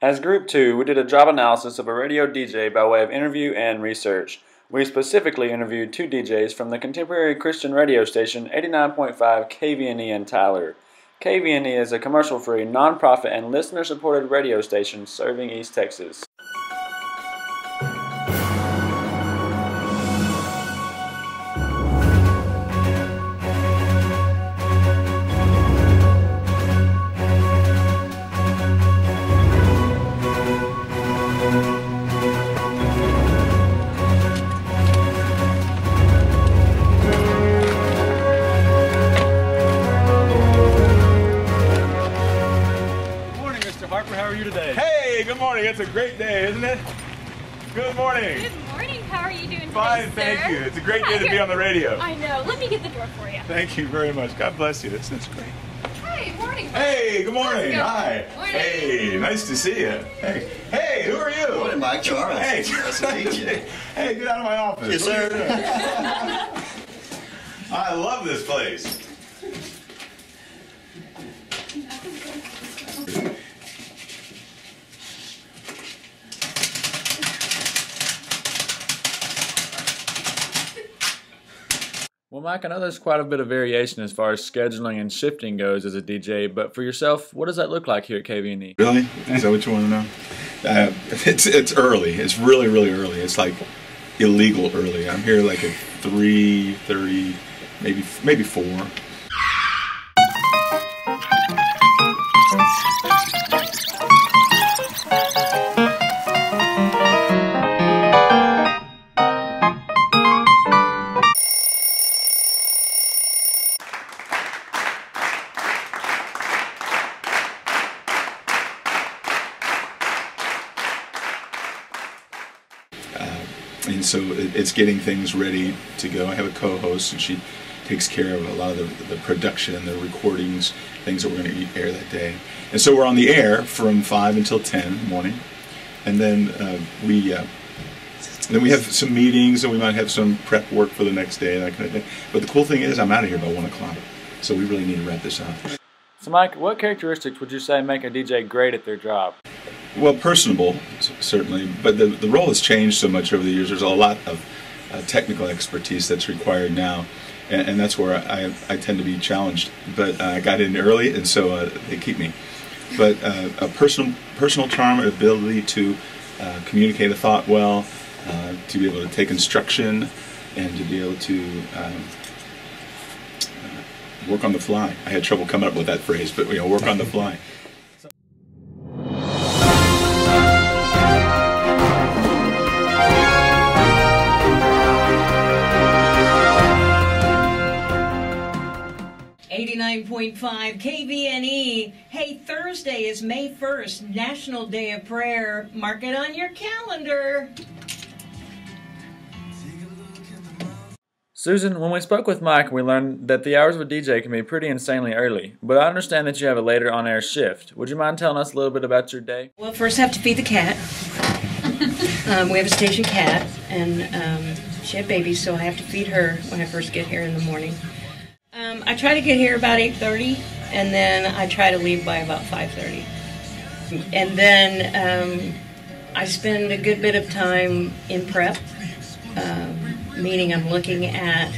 As Group 2, we did a job analysis of a radio DJ by way of interview and research. We specifically interviewed two DJs from the contemporary Christian radio station 89.5 KVNE in Tyler. KVNE is a commercial-free, non-profit, and listener-supported radio station serving East Texas. How are you today? Hey, good morning. It's a great day, isn't it? Good morning. Good morning. How are you doing today, Fine, thank you. It's a great day to be on the radio. I know. Let me get the door for you. Thank you very much. God bless you. That's great. Hey, morning. Hey, good morning. Hi. Morning. Hey, nice to see you. Hey, who are you? Good morning, Mike. Charles. Hey, Nice to meet you. Hey, get out of my office. Yes, sir. I love this place. Well, Mike, I know there's quite a bit of variation as far as scheduling and shifting goes as a DJ, but for yourself, what does that look like here at KVNE? Really? Is that what you want to know? It's early. It's really, really early. It's like illegal early. I'm here like at 3:30, maybe 4. And so it's getting things ready to go. I have a co-host, and she takes care of a lot of the production and the recordings, things that we're going to air that day. And so we're on the air from 5 until 10 in the morning. And then we have some meetings, and we might have some prep work for the next day, that kind of thing. But the cool thing is I'm out of here by 1 o'clock. So we really need to wrap this up. So, Mike, what characteristics would you say make a DJ great at their job? Well, personable, certainly, but the role has changed so much over the years. There's a lot of technical expertise that's required now, and that's where I tend to be challenged. But I got in early, and so they keep me. But a personal charm, and ability to communicate a thought well, to be able to take instruction, and to be able to work on the fly. I had trouble coming up with that phrase, but work on the fly. 89.5 KVNE. Hey, Thursday is May 1st, National Day of Prayer. Mark it on your calendar. Susan, when we spoke with Mike, we learned that the hours of a DJ can be pretty insanely early, but I understand that you have a later on-air shift. Would you mind telling us a little bit about your day? Well, first I have to feed the cat. We have a station cat, and she had babies, so I have to feed her when I first get here in the morning. I try to get here about 8:30, and then I try to leave by about 5:30. And then I spend a good bit of time in prep, meaning I'm looking at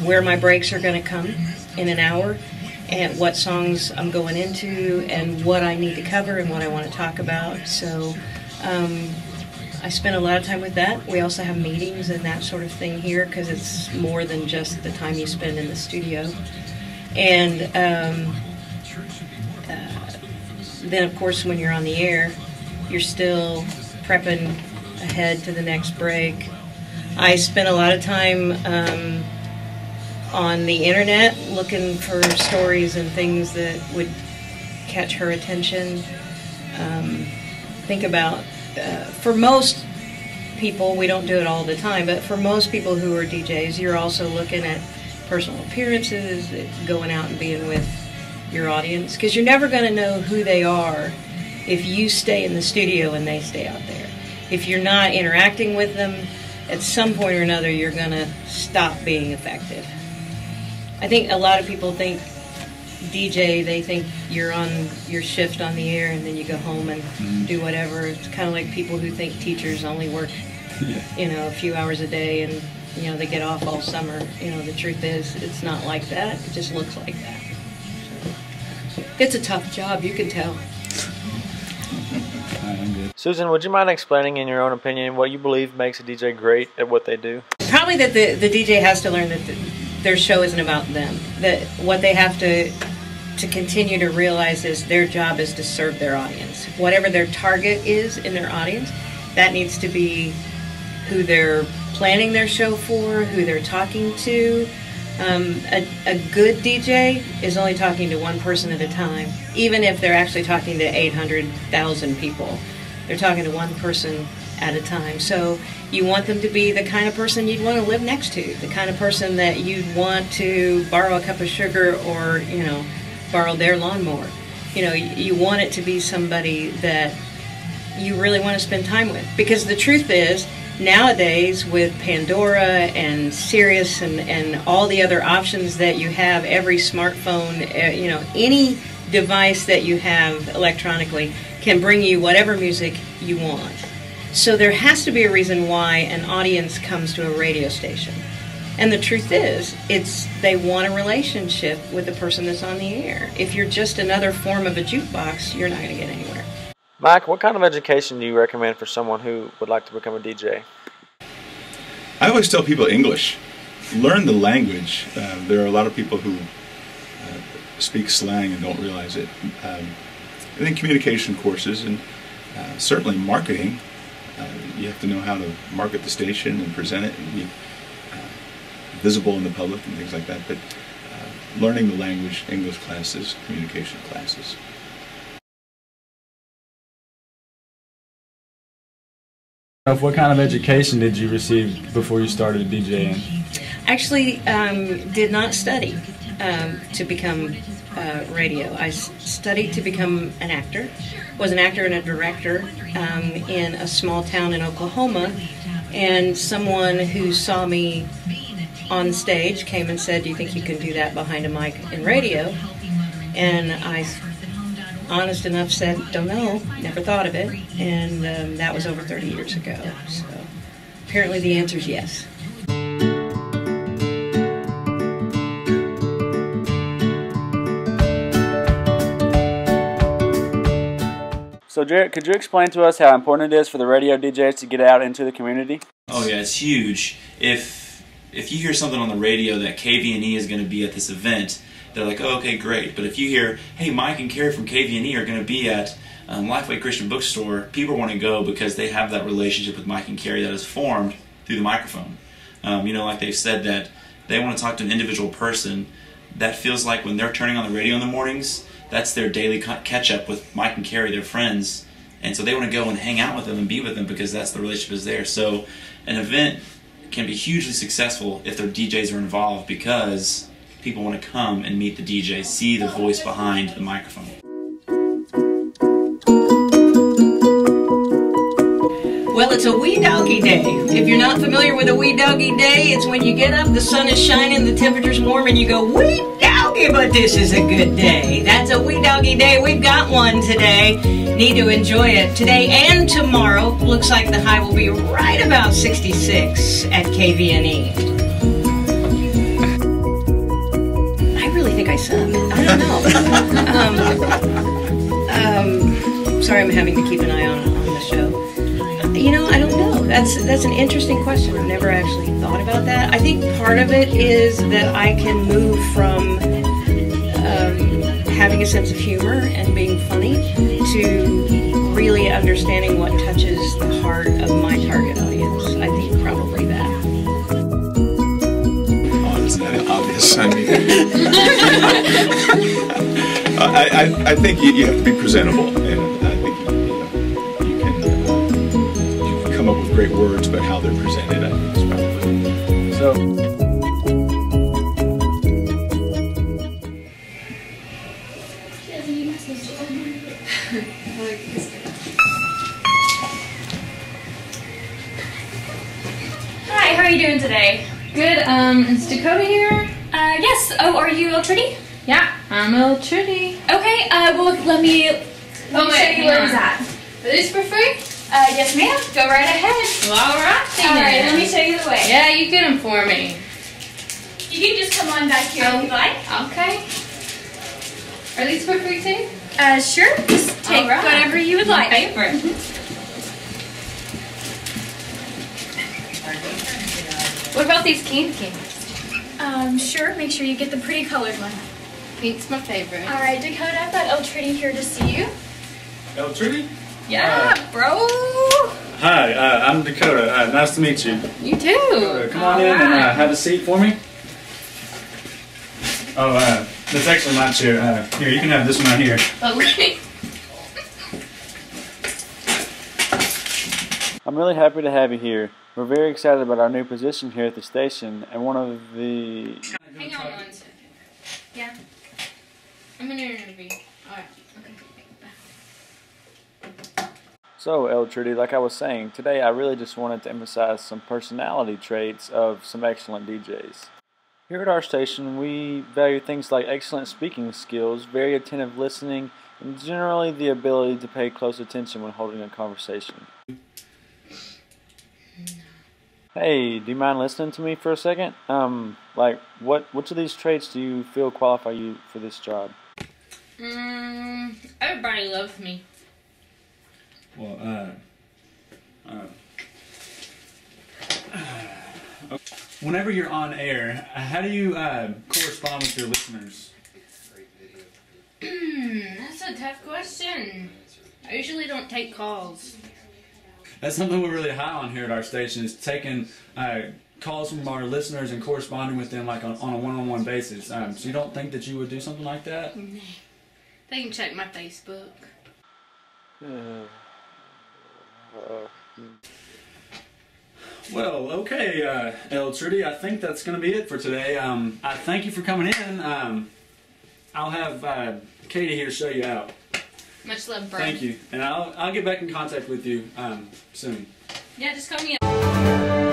where my breaks are going to come in an hour, and what songs I'm going into, and what I need to cover and what I want to talk about. So I spend a lot of time with that. We also have meetings and that sort of thing here, because it's more than just the time you spend in the studio. And then, of course, when you're on the air, you're still prepping ahead to the next break. I spend a lot of time on the internet looking for stories and things that would catch her attention. Think about, for most people, we don't do it all the time, but for most people who are DJs, you're also looking at personal appearances, going out and being with your audience, because you're never going to know who they are if you stay in the studio and they stay out there. If you're not interacting with them, at some point or another, you're going to stop being effective. I think a lot of people think DJ, they think you're on your shift on the air and then you go home and do whatever. It's kind of like people who think teachers only work, a few hours a day and, they get off all summer. The truth is, it's not like that. It just looks like that. So, it's a tough job, you can tell. Susan, would you mind explaining, in your own opinion, what you believe makes a DJ great at what they do? Probably that the DJ has to learn that their show isn't about them. That what they have to continue to realize is their job is to serve their audience. Whatever their target is in their audience, that needs to be who they're planning their show for, who they're talking to. A good DJ is only talking to one person at a time, even if they're actually talking to 800,000 people. They're talking to one person at a time. So you want them to be the kind of person you'd want to live next to, the kind of person that you'd want to borrow a cup of sugar or, borrow their lawnmower. You want it to be somebody that you really want to spend time with. Because the truth is, nowadays with Pandora and Sirius and all the other options that you have, every smartphone, any device that you have electronically can bring you whatever music you want. So there has to be a reason why an audience comes to a radio station. And the truth is, they want a relationship with the person that's on the air. If you're just another form of a jukebox, you're not going to get anywhere. Mike, what kind of education do you recommend for someone who would like to become a DJ? I always tell people English. Learn the language. There are a lot of people who speak slang and don't realize it. And then communication courses and certainly marketing. You have to know how to market the station and present it and be visible in the public and things like that. But learning the language, English classes, communication classes. What kind of education did you receive before you started DJing? Actually, did not study to become radio. I studied to become an actor. Was an actor and a director in a small town in Oklahoma. And someone who saw me on stage came and said, "Do you think you can do that behind a mic in radio?" And I, honest enough, said, "Don't know, never thought of it." And that was over 30 years ago. So apparently the answer is yes. So Jarrett, could you explain to us how important it is for the radio DJs to get out into the community? Oh yeah, it's huge. If you hear something on the radio that KVNE is going to be at this event, they're like, oh, okay, great. But if you hear, hey, Mike and Carrie from KVNE are going to be at Lifeway Christian Bookstore, people want to go because they have that relationship with Mike and Carrie that is formed through the microphone. Like they've said that they want to talk to an individual person. That feels like when they're turning on the radio in the mornings, that's their daily catch-up with Mike and Carrie, their friends. And so they want to go and hang out with them and be with them because that's the relationship is there. So an event can be hugely successful if their DJs are involved because people want to come and meet the DJ, see the voice behind the microphone. Well, it's a wee doggy day. If you're not familiar with a wee doggy day, it's when you get up, the sun is shining, the temperature's warm, and you go, wee doggy, but this is a good day. That's a wee doggy day. We've got one today. Need to enjoy it. Today and tomorrow, looks like the high will be right about 66 at KVNE. I really think I suck. I don't know. Sorry, I'm having to keep an eye on the show. I don't know. That's an interesting question. I've never actually thought about that. I think part of it is that I can move from having a sense of humor and being funny to really understanding what touches the heart of my target audience. I think probably that. Oh, isn't that obvious? I think you have to be presentable, and I think you can come up with great words, but how they're presented, I think, is probably so. Hi, how are you doing today? Good. Is Dakota here? Yes. Oh, are you all ready? Yeah. I'm L. Trudy. Okay, well, let me show you where it's at. Are these for free? Yes, ma'am. Go right ahead. Well, alright then. Alright, let me show you the way. Yeah, you get them for me. You can just come on back here if you like. Okay. Are these for free too? Sure. Just take Alright. whatever you would like. Pay for it. What about these candy canes? Sure. Make sure you get the pretty colored one. Pink's my favorite. Alright, Dakota, I've got Eltrini here to see you. Trudy? Yeah, bro. Hi, I'm Dakota. Nice to meet you. You too. Come on in and have a seat for me. Oh, that's actually my chair. Here, you can have this one right here. Okay. I'm really happy to have you here. We're very excited about our new position here at the station, and one of the... Hang on 1 second. Yeah. I'm in an interview. Alright. Okay. So, El Trudy, like I was saying, today I really just wanted to emphasize some personality traits of some excellent DJs. Here at our station, we value things like excellent speaking skills, very attentive listening, and generally the ability to pay close attention when holding a conversation. Hey, do you mind listening to me for a second? Which of these traits do you feel qualify you for this job? Everybody loves me. Well, whenever you're on air, how do you correspond with your listeners? That's a tough question. I usually don't take calls. That's something we're really high on here at our station, is taking calls from our listeners and corresponding with them like on a one-on-one basis. So you don't think that you would do something like that? They can check my Facebook. Well, okay, El Trudy, I think that's going to be it for today. I thank you for coming in. I'll have Katie here show you out. Much love, bro. Thank you, and I'll get back in contact with you soon. Yeah, just call me up.